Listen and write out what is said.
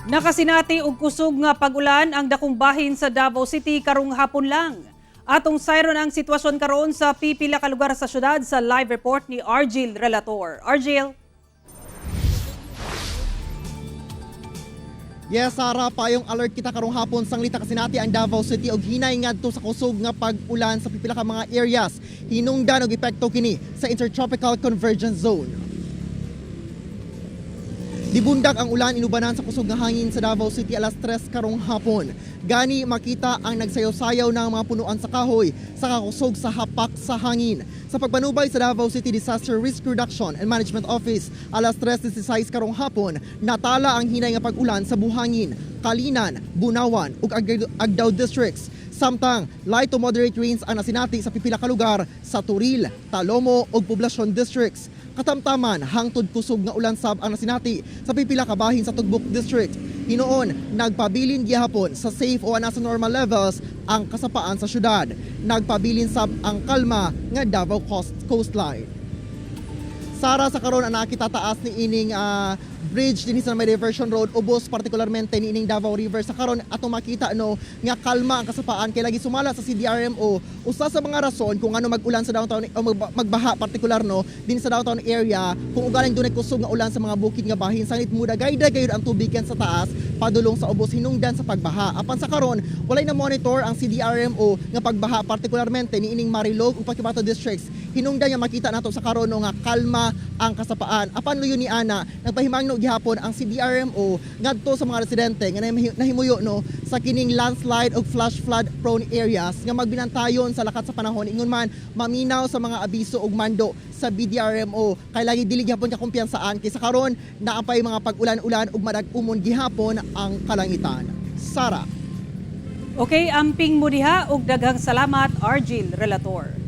Nakasinati og kusog nga pag-ulan ang dakong bahin sa Davao City karong hapon lang. Atong sayron ang sitwasyon karon sa pipila ka lugar sa syudad sa live report ni Argil Relator. Argil. Yes, Sara, payong alert kita karong hapon sang lita kasinati ang Davao City og hinay ngadto sa kusog nga pag-ulan sa pipila ka mga areas. Hinungdan og epekto kini sa Intertropical Convergence Zone. Dibundak ang ulan inubanan sa kusog nga hangin sa Davao City alas 3 karong hapon. Gani makita ang nagsayaw-sayaw ng mga punuan sa kahoy sa kakusog sa hapak sa hangin. Sa pagbanubay sa Davao City Disaster Risk Reduction and Management Office alas 3:16 karong hapon, natala ang hinay nga pag-ulan sa Buhangin, Kalinan, Bunawan ug Agdao districts. Samtang light to moderate rains ang nasinati sa pipila ka lugar sa Turil, Talomo ug Poblacion districts. Katamtaman, hangtod kusog nga ulan sab ang nasinati sa pipila ka bahin sa Tugbok District. Hinoon, nagpabilin gihapon sa safe o nasa normal levels ang kasapaan sa syudad. Nagpabilin sab ang kalma nga Davao Coastline. Sara, sa karon ang nakita taas ni ining bridge din sa may diversion road ubos partikularmente ni ining Davao River. Sa karon ato makita nga kalma ang kasapaan kay lagi sumala sa CDRMO usa sa mga rason kung ano mag-ulan sa downtown o magbaha partikular din sa downtown area kung ugaling dunay kusog nga ulan sa mga bukid nga bahin sangit muda gayda gayud ang tubigan sa taas padulong sa ubos hinungdan sa pagbaha. Apan sa karon walay na monitor ang CDRMO nga pagbaha partikularmente ni ining Marilog ug Cotabato districts. Hinungdan nga makita nato sa karon nga kalma ang kasapaan. Apan luyo ni ana nagpahimangno gihapon ang CDRMO ngadto sa mga residente nga nahimuyo sa kining landslide ug flash flood prone areas nga magbinantayon sa lakat sa panahon ingon man maminaw sa mga abiso ug mando sa BDRMO kay lagi dili gihapon ka kumpiyansaan kay sa karon naapay mga pag-ulan-ulan ug madag-umon gihapon ang kalangitan. Sara. Okay, amping mo diha ug daghang salamat Argil Relator.